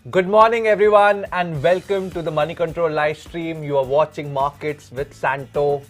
Good morning, everyone, and welcome to the Moneycontrol live stream. You are watching Markets with Santo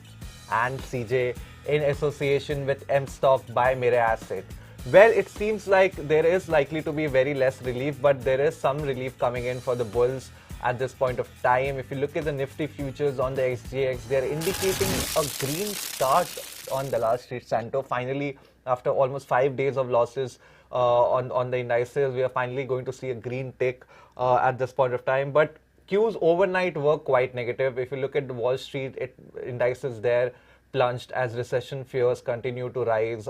and CJ in association with M Stock by Mere Asset. Well, it seems like there is likely to be very less relief, but there is some relief coming in for the bulls at this point of time. If you look at the Nifty futures on the XGX, they are indicating a green start on the last street. Santo finally, after almost 5 days of losses on the indices, we are finally going to see a green tick at this point of time. But Qs overnight were quite negative. If you look at the Wall Street, indices there plunged as recession fears continue to rise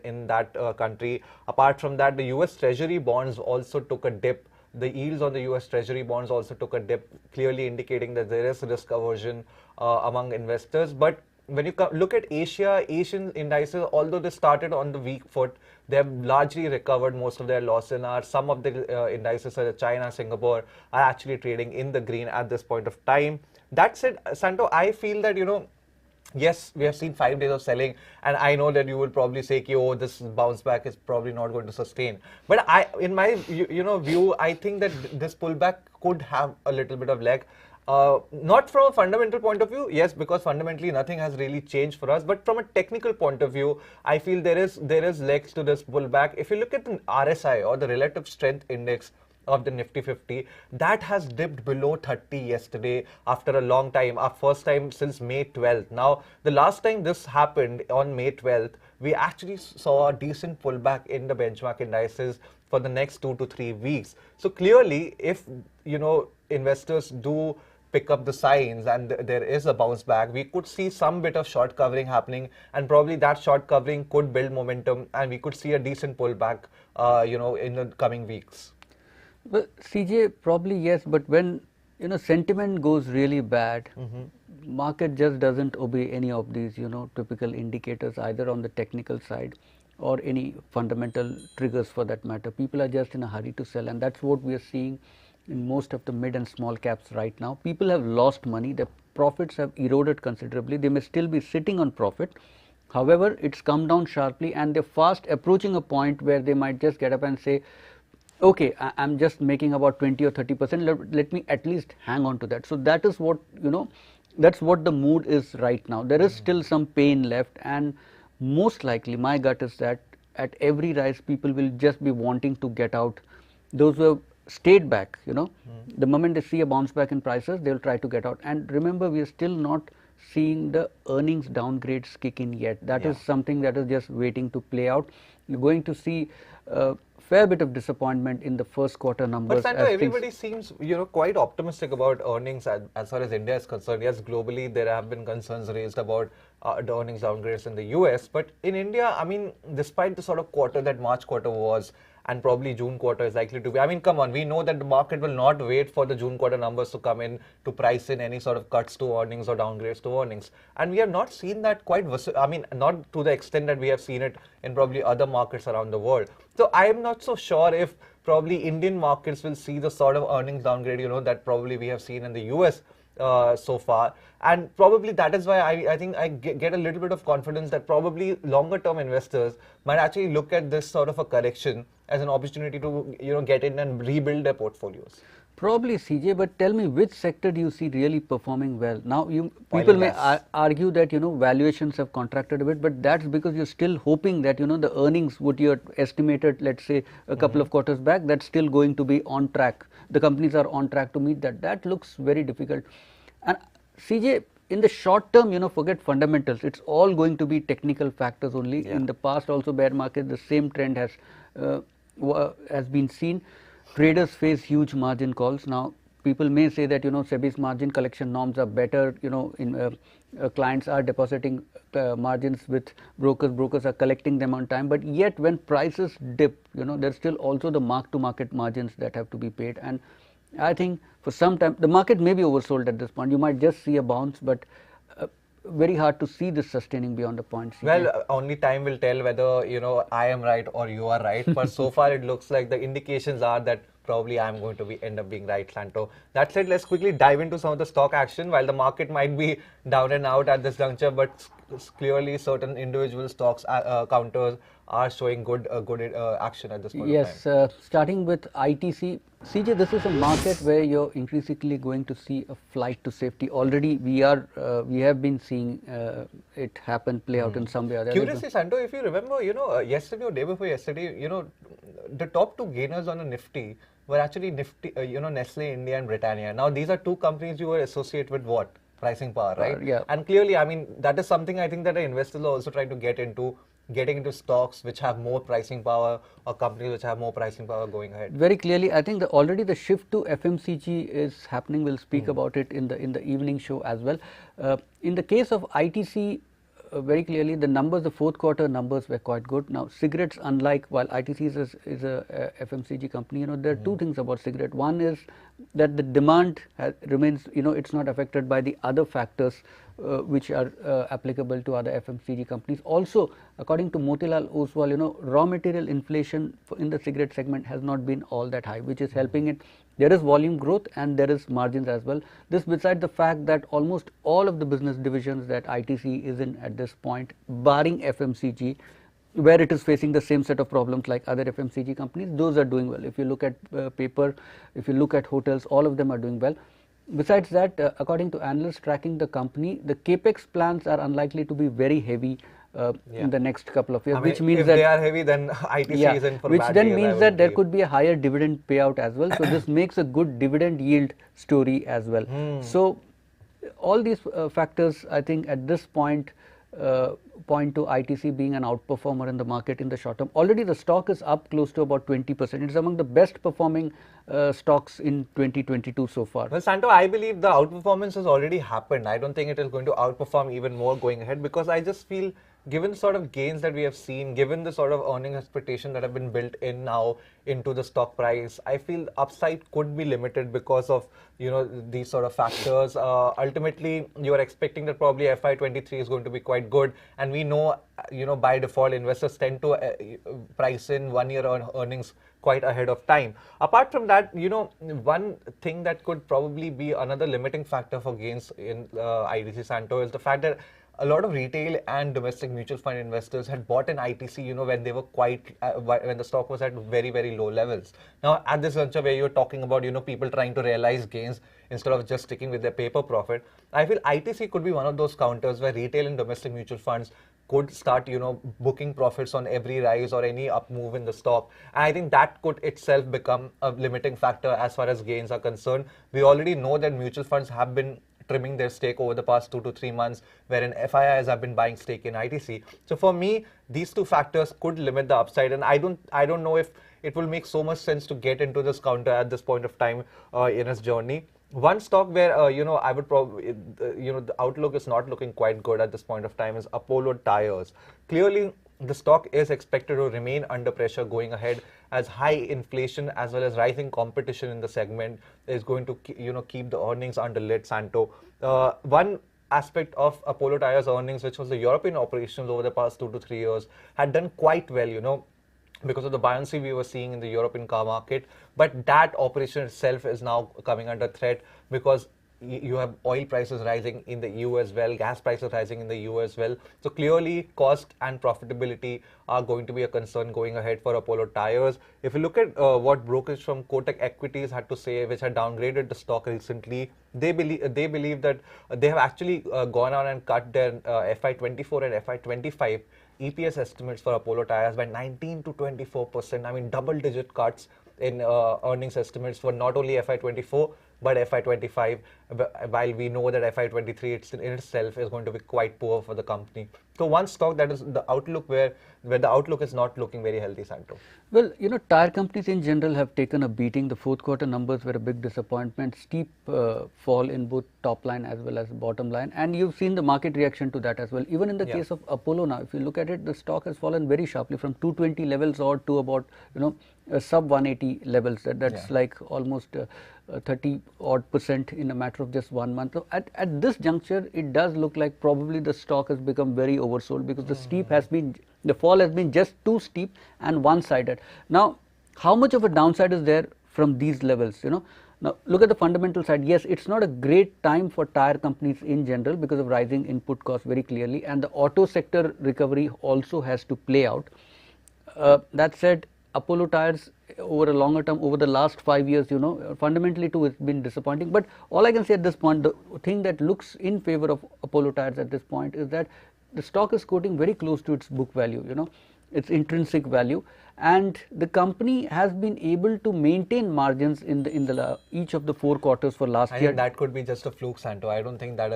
in that country. Apart from that, the US Treasury bonds also took a dip. The yields on the US Treasury bonds also took a dip, clearly indicating that there is risk aversion among investors. But when you look at Asian indices, although they started on the weak foot, they have largely recovered most of their losses. And some of the indices, such as China, Singapore, are actually trading in the green at this point of time. That said, Santo, I feel that, yes, we have seen 5 days of selling, and I know that you will probably say, oh, this bounce back is probably not going to sustain. But in my view, I think that this pullback could have a little bit of leg. Not from a fundamental point of view, yes, because fundamentally nothing has really changed for us. But from a technical point of view, I feel there is legs to this pullback. If you look at the RSI, or the relative strength index of the Nifty 50, that has dipped below 30 yesterday after a long time, our first time since May 12th. Now, the last time this happened on May 12th, we actually saw a decent pullback in the benchmark indices for the next 2 to 3 weeks. So clearly, if investors do pick up the signs and there is a bounce back, we could see some bit of short covering happening, and probably that short covering could build momentum, and we could see a decent pullback in the coming weeks. Well, CJ, probably yes, but when sentiment goes really bad, market just doesn't obey any of these typical indicators, either on the technical side or any fundamental triggers for that matter. People are just in a hurry to sell, and that's what we are seeing in most of the mid and small caps right now. People have lost money, their profits have eroded considerably. They may still be sitting on profit. However, it's come down sharply, and they're fast approaching a point where they might just get up and say, okay, I'm just making about 20 or 30%, let me at least hang on to that. So that is what, that's what the mood is right now. There is still some pain left, and most likely my gut is that at every rise, people will just be wanting to get out. Those who have stayed back, the moment they see a bounce back in prices, they will try to get out. And remember, we are still not seeing the earnings downgrades kick in yet. That is something that is just waiting to play out. You're going to see fair bit of disappointment in the first quarter numbers. But Santo, everybody seems quite optimistic about earnings as far as India is concerned. Yes, globally there have been concerns raised about the earnings downgrades in the US, but in India, I mean, despite the sort of quarter that March quarter was, and probably June quarter is likely to be. I mean, come on, we know that the market will not wait for the June quarter numbers to come in to price in any sort of cuts to earnings or downgrades to earnings. And we have not seen that not to the extent that we have seen it in probably other markets around the world. So I am not so sure if probably Indian markets will see the sort of earnings downgrade, that probably we have seen in the US so far, and probably that is why I think I get a little bit of confidence that probably longer term investors might actually look at this sort of a correction as an opportunity to get in and rebuild their portfolios. Probably, CJ, but tell me, which sector do you see really performing well? Now, people may argue that valuations have contracted a bit, but that's because you're still hoping that the earnings what you estimated, let's say a couple of quarters back, that's still going to be on track. The companies are on track to meet that. That looks very difficult. And CJ, in the short term, forget fundamentals. It's all going to be technical factors only. In the past, also bear market, the same trend has been seen. Traders face huge margin calls. Now, people may say that SEBI's margin collection norms are better. Clients are depositing margins with brokers. Brokers are collecting them on time. But yet, when prices dip, there's still also the mark-to-market margins that have to be paid. And I think for some time, the market may be oversold at this point. You might just see a bounce, but very hard to see this sustaining beyond the point. Well, only time will tell whether I am right or you are right. But so far, it looks like the indications are that probably I'm going to end up being right, Santo. That said, let's quickly dive into some of the stock action. While the market might be down and out at this juncture, but clearly certain individual stocks counters are showing good action at this point of time. Yes, starting with ITC. CJ, this is a market where you're increasingly going to see a flight to safety. Already we have been seeing it happen, play out in some way or other. Curiously, Santo, if you remember, yesterday or day before yesterday, the top two gainers on the Nifty were actually Nifty, Nestle India and Britannia. Now, these are two companies you were associated with what? Pricing power, right? Yeah. And clearly, I mean, that is something I think that the investors are also trying to get into, getting into stocks which have more pricing power or companies which have more pricing power going ahead. Very clearly, I think already the shift to FMCG is happening. We'll speak about it in the evening show as well. In the case of ITC, very clearly the numbers, the fourth quarter numbers were quite good. Now cigarettes, unlike while ITC is a FMCG company, there are two things about cigarette. One is that the demand remains, it's not affected by the other factors which are applicable to other FMCG companies. Also, according to Motilal Oswal, raw material inflation in the cigarette segment has not been all that high, which is helping it. There is volume growth and there is margins as well. This besides the fact that almost all of the business divisions that ITC is in at this point, barring FMCG, where it is facing the same set of problems like other FMCG companies, those are doing well. If you look at paper, if you look at hotels, all of them are doing well. Besides that, according to analysts tracking the company, the capex plans are unlikely to be very heavy in the next couple of years, I mean, which means if that they are heavy, then ITC is in for which bad then days, means that there could be a higher dividend payout as well. So this makes a good dividend yield story as well. So all these factors, I think, at this point point to ITC being an outperformer in the market in the short term. Already the stock is up close to about 20%. It's among the best performing stocks in 2022 so far. Well, Santo, I believe the outperformance has already happened. I don't think it is going to outperform even more going ahead, because I just feel, given the sort of gains that we have seen, given the sort of earning expectation that have been built in now into the stock price, I feel upside could be limited because of these sort of factors. Ultimately, you are expecting that probably FY23 is going to be quite good, and we know by default investors tend to price in 1 year on earnings quite ahead of time. Apart from that, one thing that could probably be another limiting factor for gains in ITC, Santo, is the fact that a lot of retail and domestic mutual fund investors had bought in ITC, when they were when the stock was at very, very low levels. Now, at this juncture where you're talking about, people trying to realize gains instead of just sticking with their paper profit, I feel ITC could be one of those counters where retail and domestic mutual funds could start, booking profits on every rise or any up move in the stock. And I think that could itself become a limiting factor as far as gains are concerned. We already know that mutual funds have been trimming their stake over the past 2 to 3 months, wherein FIIs have been buying stake in ITC. So for me, these two factors could limit the upside, and I don't know if it will make so much sense to get into this counter at this point of time in its journey. One stock where I would probably the outlook is not looking quite good at this point of time is Apollo Tyres. Clearly, the stock is expected to remain under pressure going ahead, as high inflation as well as rising competition in the segment is going to keep the earnings under lid, Santo. One aspect of Apollo Tyres earnings, which was the European operations over the past 2 to 3 years, had done quite well, because of the buoyancy we were seeing in the European car market. But that operation itself is now coming under threat, because you have oil prices rising in the EU as well, gas prices rising in the EU as well. So clearly, cost and profitability are going to be a concern going ahead for Apollo Tyres. If you look at what brokers from Kotak Equities had to say, which had downgraded the stock recently, they believe that they have actually gone on and cut their FY24 and FY25 EPS estimates for Apollo Tyres by 19 to 24%. I mean, double-digit cuts in earnings estimates for not only FY24 but FY25, while we know that FY23 in itself is going to be quite poor for the company. So one stock that is the outlook where the outlook is not looking very healthy, Santo. Well, tire companies in general have taken a beating. The fourth quarter numbers were a big disappointment, steep fall in both top line as well as bottom line, and you've seen the market reaction to that as well. Even in the case of Apollo now, if you look at it, the stock has fallen very sharply from 220 levels or to about sub 180 levels. That's like almost 30 odd percent in a matter of just 1 month. So at this juncture, it does look like probably the stock has become very oversold, because the fall has been just too steep and one-sided. Now, how much of a downside is there from these levels, you know. Now look at the fundamental side. Yes, it's not a great time for tire companies in general because of rising input costs very clearly, and the auto sector recovery also has to play out. That said, Apollo Tyres over a longer term, over the last 5 years, you know, fundamentally too, it's been disappointing. But all I can say at this point, the thing that looks in favor of Apollo Tyres at this point is that the stock is quoting very close to its book value, you know, its intrinsic value, and the company has been able to maintain margins in the each of the 4 quarters for last year. I think that could be just a fluke, Santo. I don't think that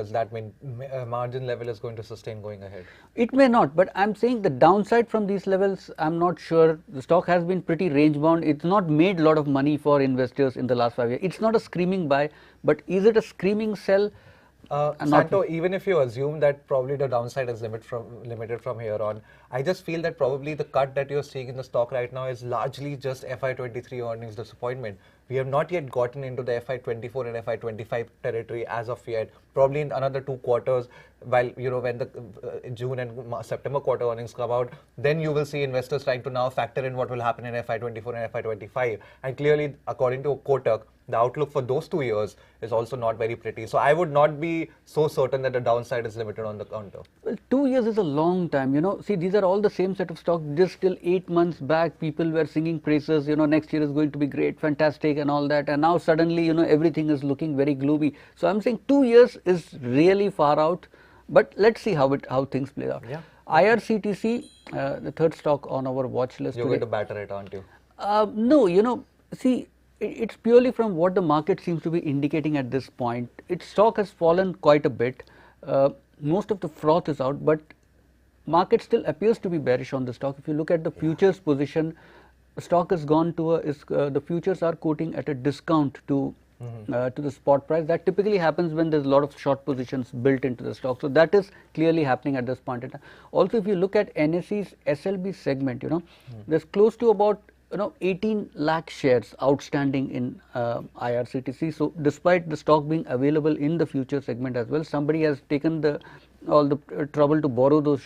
margin level is going to sustain going ahead. It may not, but I'm saying the downside from these levels, I'm not sure. The stock has been pretty range bound. It's not made a lot of money for investors in the last 5 years. It's not a screaming buy, but is it a screaming sell? Santo, even if you assume that probably the downside is limited from here on, I just feel that probably the cut that you're seeing in the stock right now is largely just FY23 earnings disappointment. We have not yet gotten into the FY24 and FY25 territory as of yet. Probably in another 2 quarters, while you know when the June and September quarter earnings come out, then you will see investors trying to now factor in what will happen in FY24 and FY25. And clearly, according to Kotak, the outlook for those 2 years is also not very pretty. So I would not be so certain that the downside is limited on the counter. Well, 2 years is a long time, you know. See, these are all the same set of stocks. Just till 8 months back, people were singing praises, you know, next year is going to be great, fantastic and all that. And now suddenly, you know, everything is looking very gloomy. So I'm saying 2 years is really far out, but let's see how things play out. Yeah. IRCTC, the third stock on our watch list. You're going to batter it, aren't you? No, you know, see, it's purely from what the market seems to be indicating at this point. Its stock has fallen quite a bit. Most of the froth is out, but market still appears to be bearish on the stock. If you look at the futures position, the stock has gone to the futures are quoting at a discount to the spot price. That typically happens when there's a lot of short positions built into the stock. So that is clearly happening at this point in time. Also, if you look at NSE's SLB segment, you know, there's close to about 18 lakh shares outstanding in IRCTC. So despite the stock being available in the future segment as well, somebody has taken all the trouble to borrow those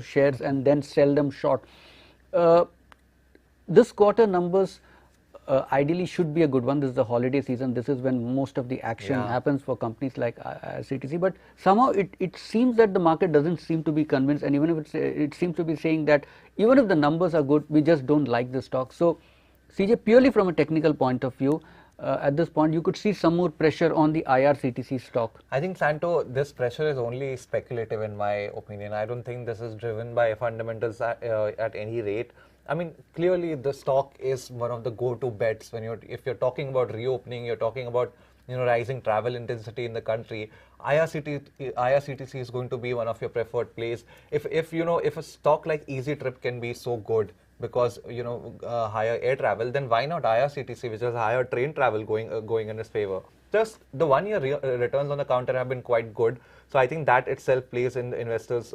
shares and then sell them short. This quarter numbers ideally should be a good one. This is the holiday season. This is when most of the action happens for companies like IRCTC. But somehow it seems that the market doesn't seem to be convinced, and even if it seems to be saying that even if the numbers are good, we just don't like the stock. So CJ, purely from a technical point of view, at this point you could see some more pressure on the IRCTC stock. I think, Santo, this pressure is only speculative in my opinion. I don't think this is driven by fundamentals at any rate. I mean, clearly the stock is one of the go-to bets when if you're talking about reopening, you're talking about rising travel intensity in the country. IRCTC is going to be one of your preferred plays. If a stock like Easy Trip can be so good because higher air travel, then why not IRCTC, which has higher train travel going in its favor? Just the 1 year returns on the counter have been quite good. So I think that itself plays in the investors'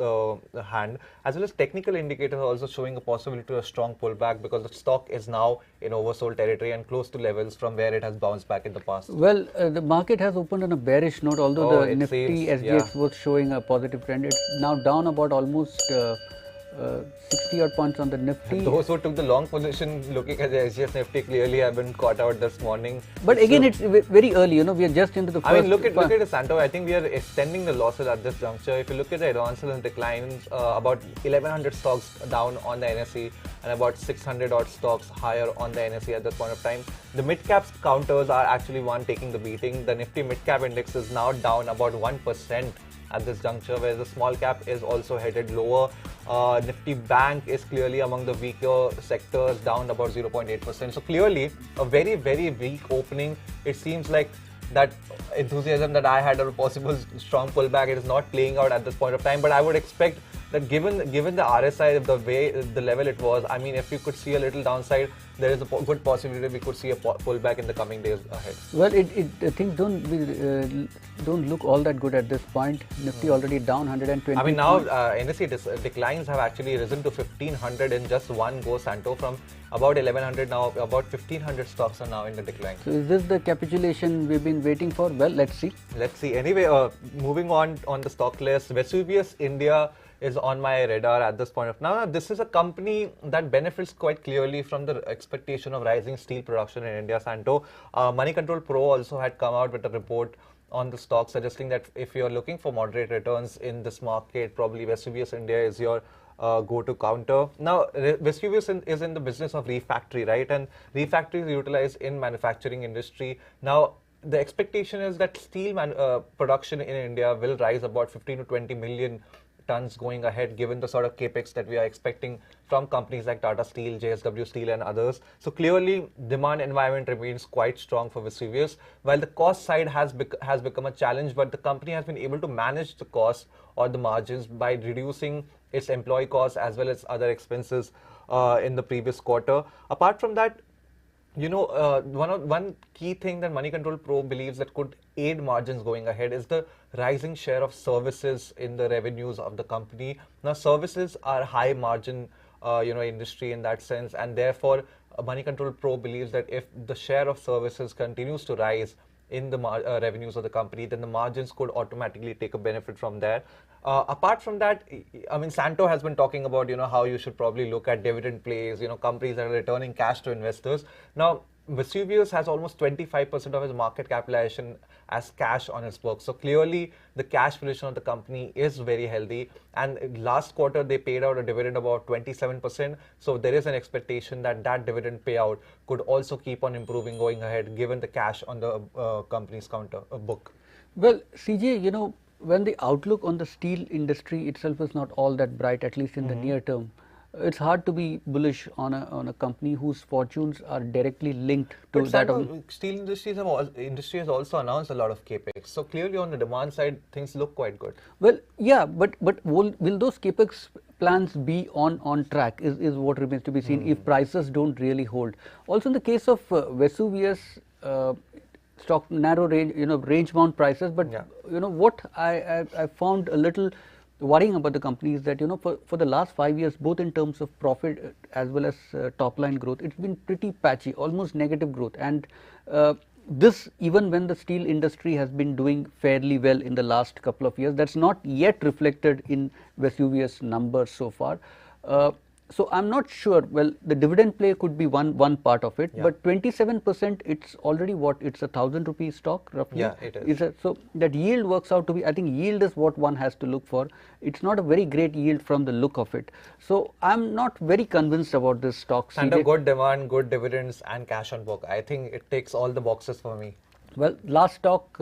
hand, as well as technical indicators are also showing a possibility of a strong pullback because the stock is now in oversold territory and close to levels from where it has bounced back in the past. Well, the market has opened on a bearish note, although the Nifty SGX was showing a positive trend. It's now down about almost 60 odd points on the Nifty. Those who took the long position looking at the SGS Nifty clearly have been caught out this morning. But again, it's very early, we are just into the first. I mean, look at it, Santo. I think we are extending the losses at this juncture. If you look at the advances and declines, about 1100 stocks down on the NSE and about 600 odd stocks higher on the NSE at this point of time. The mid-caps counters are actually one taking the beating. The Nifty mid-cap index is now down about 1% at this juncture, whereas the small cap is also headed lower. Nifty Bank is clearly among the weaker sectors, down about 0.8%. So clearly a very, very weak opening. It seems like that enthusiasm that I had of a possible strong pullback, it is not playing out at this point of time. But I would expect that given the RSI, the level it was, I mean, if you could see a little downside, there is a good possibility we could see a pullback in the coming days ahead. Well, things don't look all that good at this point. Nifty already down 120. I mean, now NSE declines have actually risen to 1500 in just one go, Santo, from about 1100 now, about 1500 stocks are now in the decline. So is this the capitulation we've been waiting for? Well, let's see. Let's see. Anyway, moving on the stock list, Vesuvius India is on my radar at this point of now. This is a company that benefits quite clearly from the expectation of rising steel production in India, Santo, Moneycontrol Pro also had come out with a report on the stock suggesting that if you're looking for moderate returns in this market, probably Vesuvius India is your go-to counter. Now, Vesuvius is in the business of refactory, right? And refactory is utilized in manufacturing industry. Now, the expectation is that steel production in India will rise about 15 to 20 million tons going ahead, given the sort of capex that we are expecting from companies like Tata Steel, JSW Steel and others. So clearly, demand environment remains quite strong for Vesuvius, while the cost side has become a challenge, but the company has been able to manage the cost or the margins by reducing its employee costs as well as other expenses in the previous quarter. Apart from that, one key thing that Moneycontrol Pro believes that could aid margins going ahead is the rising share of services in the revenues of the company. Now, services are high margin, industry in that sense, and therefore, Moneycontrol Pro believes that if the share of services continues to rise in the revenues of the company, then the margins could automatically take a benefit from there. Apart from that, I mean, Santo has been talking about, how you should probably look at dividend plays, companies that are returning cash to investors. Now, Vesuvius has almost 25% of its market capitalization as cash on its books. So clearly, the cash position of the company is very healthy. And last quarter, they paid out a dividend about 27%. So there is an expectation that that dividend payout could also keep on improving going ahead, given the cash on the company's book. Well, CJ, when the outlook on the steel industry itself is not all that bright, at least in the near term, it's hard to be bullish on a company whose fortunes are directly linked to but that of steel industry has also announced a lot of capex. So clearly on the demand side, things look quite good. Well, yeah, but will those capex plans be on track is what remains to be seen if prices don't really hold. Also, in the case of Vesuvius, stock narrow range, range bound prices, but what I found a little worrying about the company is that for the last 5 years, both in terms of profit as well as top line growth, it's been pretty patchy, almost negative growth, and this even when the steel industry has been doing fairly well in the last couple of years. That's not yet reflected in Vesuvius numbers so far. So I'm not sure. Well, the dividend play could be one part of it, but 27%, it's already what, it's a 1,000 rupee stock roughly. Yeah, it is. So that yield works out to be, I think yield is what one has to look for. It's not a very great yield from the look of it. So I'm not very convinced about this stock. And a good demand, good dividends and cash on book. I think it takes all the boxes for me. Well, last stock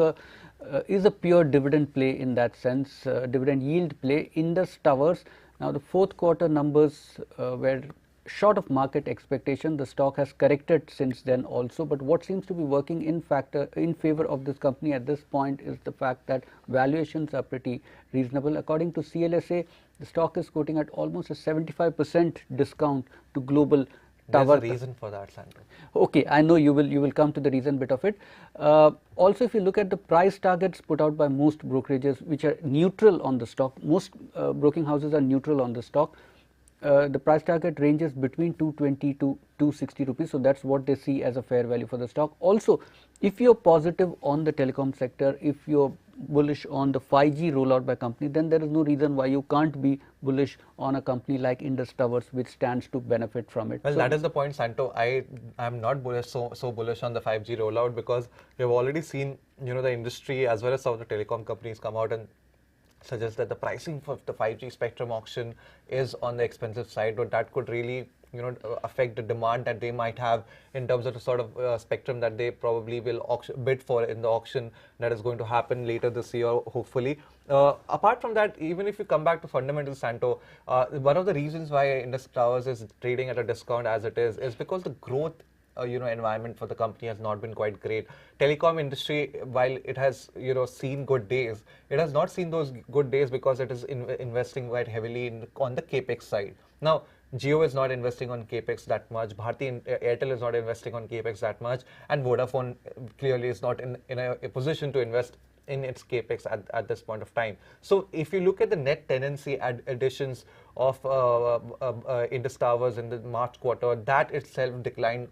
is a pure dividend play in that sense, dividend yield play. Indus Towers. Now, the fourth quarter numbers were short of market expectation. The stock has corrected since then also, but what seems to be working in favor of this company at this point is the fact that valuations are pretty reasonable. According to CLSA, the stock is quoting at almost a 75% discount to global tower. There's a reason for that, Santo. Okay, I know you will come to the reason bit of it. Also, if you look at the price targets put out by most brokerages, which are neutral on the stock, most broking houses are neutral on the stock. The price target ranges between 220 to 260 rupees. So that's what they see as a fair value for the stock. Also, if you're positive on the telecom sector, if you're bullish on the 5G rollout by company, then there is no reason why you can't be bullish on a company like Indus Towers, which stands to benefit from it. Well, that is the point, Santo. I am not bullish, so bullish on the 5G rollout, because we have already seen, the industry as well as some of the telecom companies come out and suggest that the pricing for the 5G spectrum auction is on the expensive side, but that could really affect the demand that they might have in terms of the sort of spectrum that they probably will bid for in the auction that is going to happen later this year, hopefully. Apart from that, even if you come back to fundamentals, Santo, one of the reasons why Indus Towers is trading at a discount as it is because the growth environment for the company has not been quite great. Telecom industry, while it has seen good days, it has not seen those good days because it is investing quite heavily on the capex side. Now, Jio is not investing on capex that much. Bharti Airtel is not investing on capex that much, and Vodafone clearly is not in a position to invest in its capex at this point of time. So if you look at the net tenancy additions of Indus Towers in the March quarter, that itself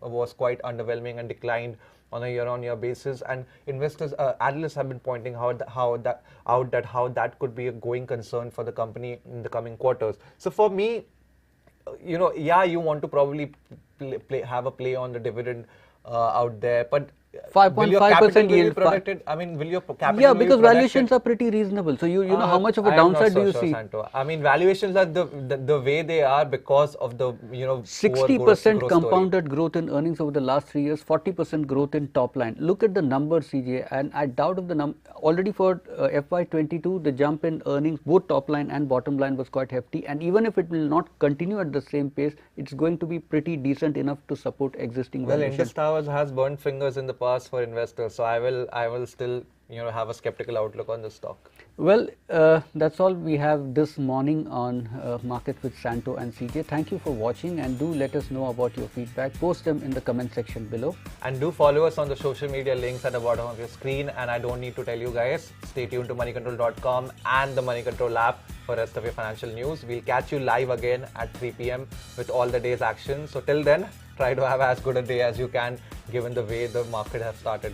was quite underwhelming and declined on a year-on-year basis. And investors, analysts have been pointing out how that could be a going concern for the company in the coming quarters. So for me, you want to probably have a play on the dividend out there, but 5.5% yield. Protected? I mean, will your capital Yeah, be because protected? valuations are pretty reasonable. So you know how much of a I am not downside so do you sure, see? Santo. I mean, valuations are the way they are because of the 60% compounded growth in earnings over the last 3 years, 40% growth in top line. Look at the numbers, CJ, and I doubt if the already for FY22 the jump in earnings, both top line and bottom line, was quite hefty. And even if it will not continue at the same pace, it's going to be pretty decent enough to support existing valuations. Indus Towers has burnt fingers in the past for investors, so I will still have a skeptical outlook on the stock. Well, that's all we have this morning on Market with Santo and CJ. Thank you for watching, and do let us know about your feedback. Post them in the comment section below. And do follow us on the social media links at the bottom of your screen. And I don't need to tell you guys, stay tuned to moneycontrol.com and the Moneycontrol app for rest of your financial news. We'll catch you live again at 3 p.m. with all the day's action. So till then, try to have as good a day as you can given the way the market has started.